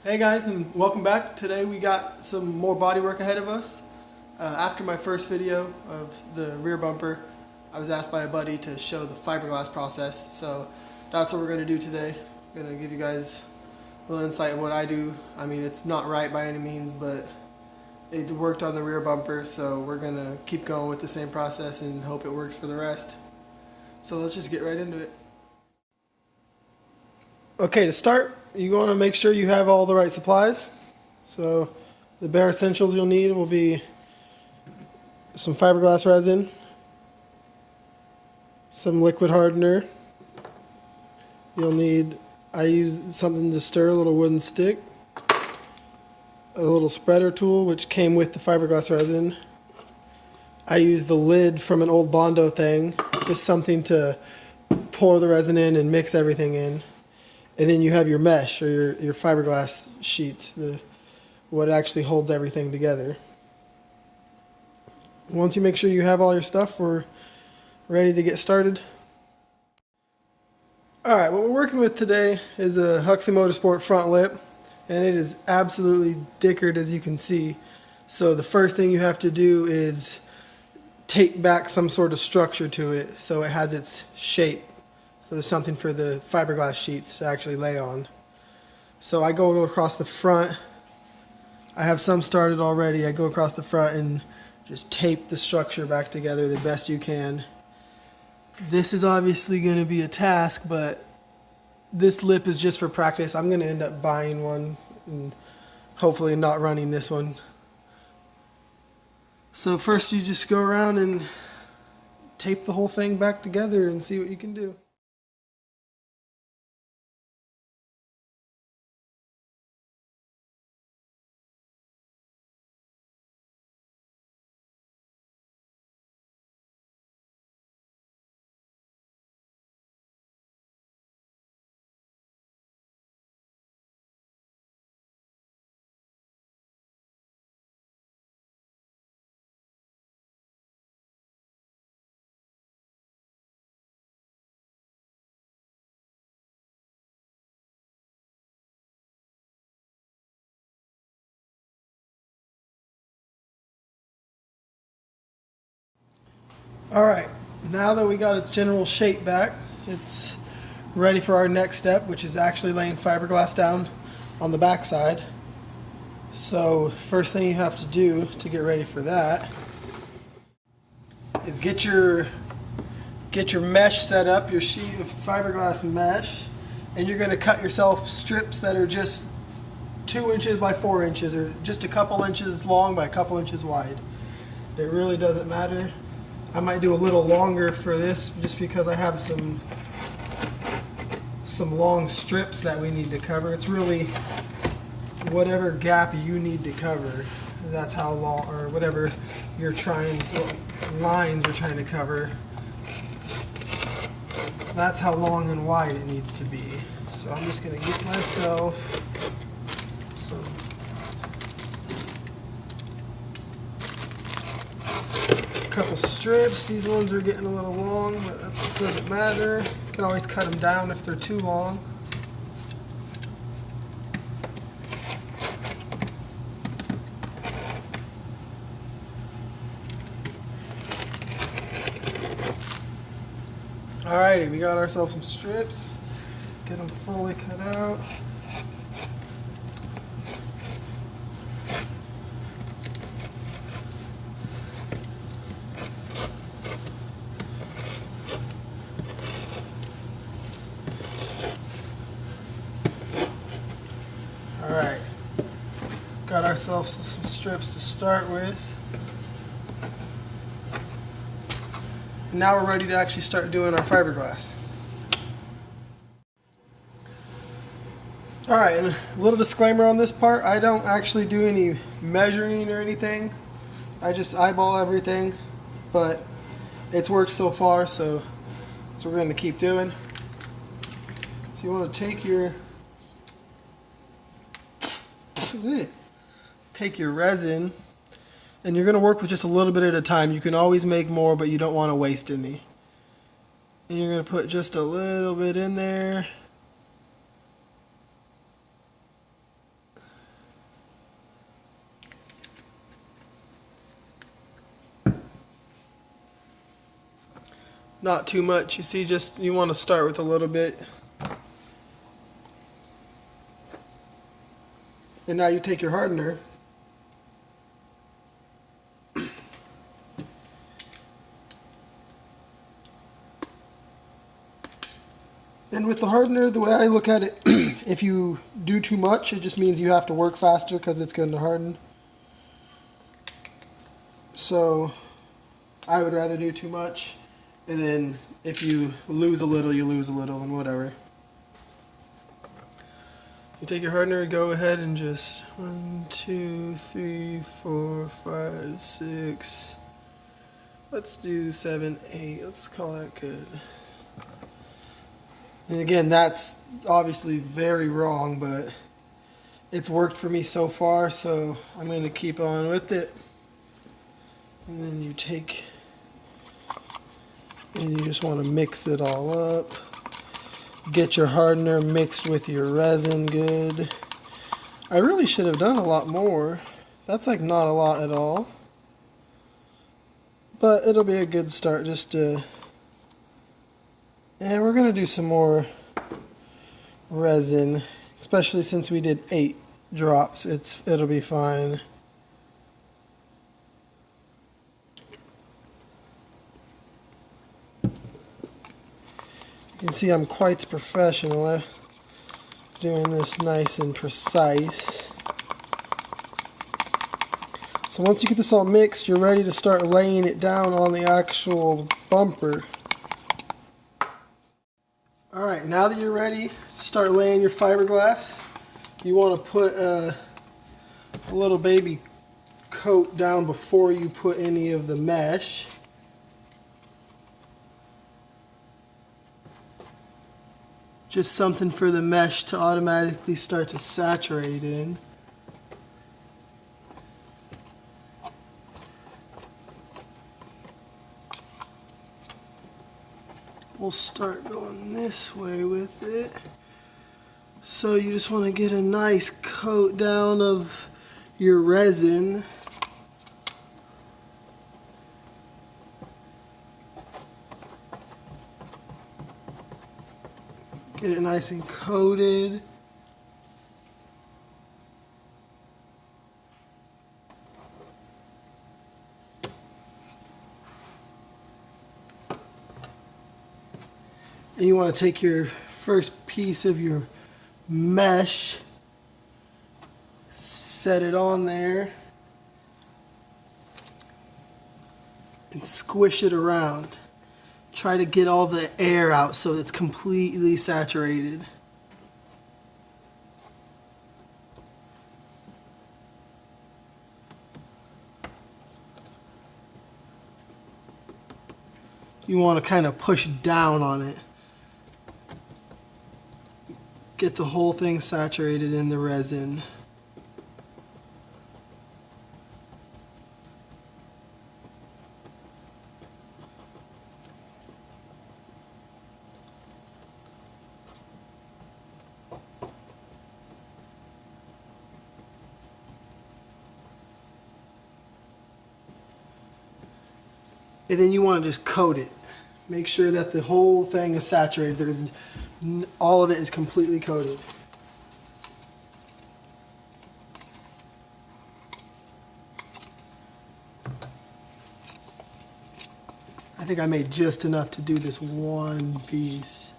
Hey guys, and welcome back. Today we got some more body work ahead of us. After my first video of the rear bumper, I was asked by a buddy to show the fiberglass process, so that's what we're going to do today. I'm going to give you guys a little insight of what I do. I mean, it's not right by any means, but it worked on the rear bumper, so we're going to keep going with the same process and hope it works for the rest. So let's just get right into it. Okay, to start, you want to make sure you have all the right supplies. So the bare essentials you'll need will be some fiberglass resin, some liquid hardener. You'll need, I use something to stir, a little wooden stick, a little spreader tool which came with the fiberglass resin. I use the lid from an old Bondo thing, just something to pour the resin in and mix everything in. And then you have your mesh, or your fiberglass sheets, what actually holds everything together. Once you make sure you have all your stuff, we're ready to get started. Alright, what we're working with today is a Huxley Motorsport front lip, and it is absolutely dickered, as you can see. So the first thing you have to do is tape back some sort of structure to it so it has its shape. So there's something for the fiberglass sheets to actually lay on. So I go across the front. I have some started already. I go across the front and just tape the structure back together the best you can. This is obviously going to be a task, but this lip is just for practice. I'm going to end up buying one and hopefully not running this one. So first you just go around and tape the whole thing back together and see what you can do. Alright, now that we got its general shape back, it's ready for our next step, which is actually laying fiberglass down on the back side. So first thing you have to do to get ready for that is get your mesh set up, your sheet of fiberglass mesh, and you're going to cut yourself strips that are just 2 inches by 4 inches, or just a couple inches long by a couple inches wide. It really doesn't matter. I might do a little longer for this just because I have some long strips that we need to cover. It's really whatever gap you need to cover. That's how long, or whatever lines you're trying to cover. That's how long and wide it needs to be. So I'm just going to get myself some couple strips. These ones are getting a little long, but that doesn't matter. You can always cut them down if they're too long. Alrighty, we got ourselves some strips. Get them fully cut out. Alright, got ourselves some strips to start with. Now we're ready to actually start doing our fiberglass. Alright, and a little disclaimer on this part, I don't actually do any measuring or anything. I just eyeball everything, but it's worked so far, so that's what we're going to keep doing. So you want to take your resin, and you're going to work with just a little bit at a time. You can always make more, but you don't want to waste any. And you're going to put just a little bit in there. not too much. You see, just you want to start with a little bit. And now you take your hardener and with the hardener, the way I look at it, if you do too much, it just means you have to work faster because it's going to harden. So I would rather do too much, and then if you lose a little, you lose a little, and whatever. You take your hardener, go ahead and just 1, 2, 3, 4, 5, 6. Let's do 7, 8. Let's call that good. And again, that's obviously very wrong, but it's worked for me so far, so I'm going to keep on with it. And then you take, and you just want to mix it all up. Get your hardener mixed with your resin good. I really should have done a lot more. That's like not a lot at all. But it'll be a good start just to... And we're going to do some more resin, especially since we did 8 drops. It'll be fine. You can see I'm quite the professional doing this nice and precise. So once you get this all mixed, you're ready to start laying it down on the actual bumper. Alright, now that you're ready to start laying your fiberglass, you want to put a little baby coat down before you put any of the mesh. Just something for the mesh to automatically start to saturate in. We'll start going this way with it. So you just want to get a nice coat down of your resin. Get it nice and coated. And you want to take your first piece of your mesh, set it on there, and squish it around. Try to get all the air out so it's completely saturated. You want to kind of push down on it. Get the whole thing saturated in the resin. And then you want to just coat it. Make sure that the whole thing is saturated. All of it is completely coated. I think I made just enough to do this one piece.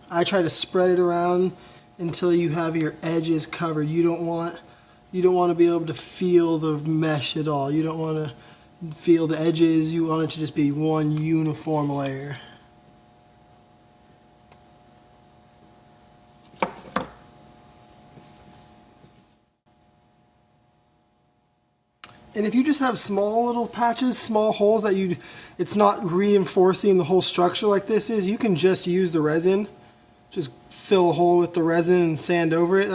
I try to spread it around until you have your edges covered. You don't want to be able to feel the mesh at all. You don't want to feel the edges. You want it to just be one uniform layer. And if you just have small little patches, small holes that it's not reinforcing the whole structure like this is, you can just use the resin. Just fill a hole with the resin and sand over it.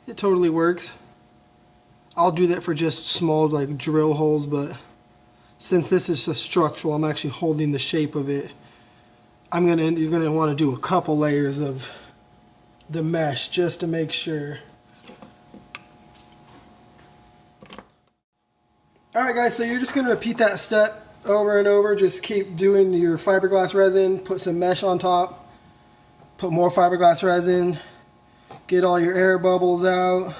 It totally works. I'll do that for just small like drill holes, but since this is a structural, I'm actually holding the shape of it. you're gonna want to do a couple layers of the mesh just to make sure. Alright guys, so you're just gonna repeat that step over and over. Just keep doing your fiberglass resin, put some mesh on top, put more fiberglass resin, get all your air bubbles out.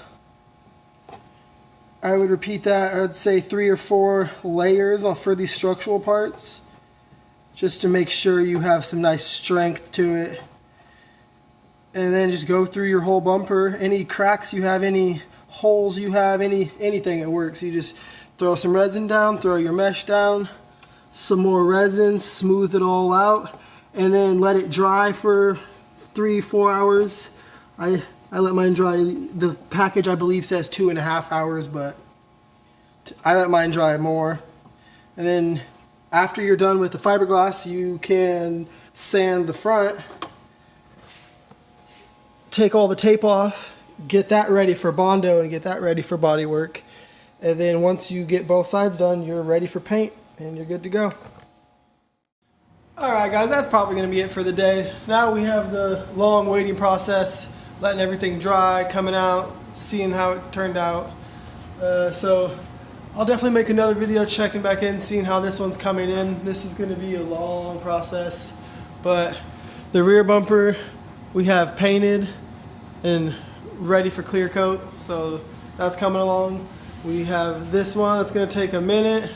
I would repeat that, I would say 3 or 4 layers for these structural parts, just to make sure you have some nice strength to it. And then just go through your whole bumper. Any cracks you have, any holes you have, anything that works. You just throw some resin down, throw your mesh down, some more resin, smooth it all out, and then let it dry for 3-4 hours. I let mine dry. The package I believe says 2.5 hours, but I let mine dry more. And then after you're done with the fiberglass, you can sand the front, take all the tape off, get that ready for Bondo and get that ready for bodywork. And then once you get both sides done, you're ready for paint and you're good to go. Alright guys, that's probably going to be it for the day. Now we have the long waiting process, letting everything dry, coming out, seeing how it turned out. So I'll definitely make another video checking back in, seeing how this one's coming in. This is going to be a long process, but the rear bumper we have painted and ready for clear coat, so that's coming along. We have this one that's going to take a minute.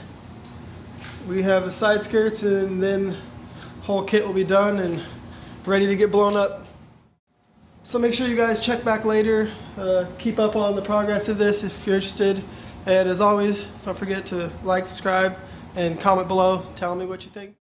We have the side skirts, and then the whole kit will be done and ready to get blown up. So make sure you guys check back later, keep up on the progress of this if you're interested, and as always, don't forget to like, subscribe, and comment below telling me what you think.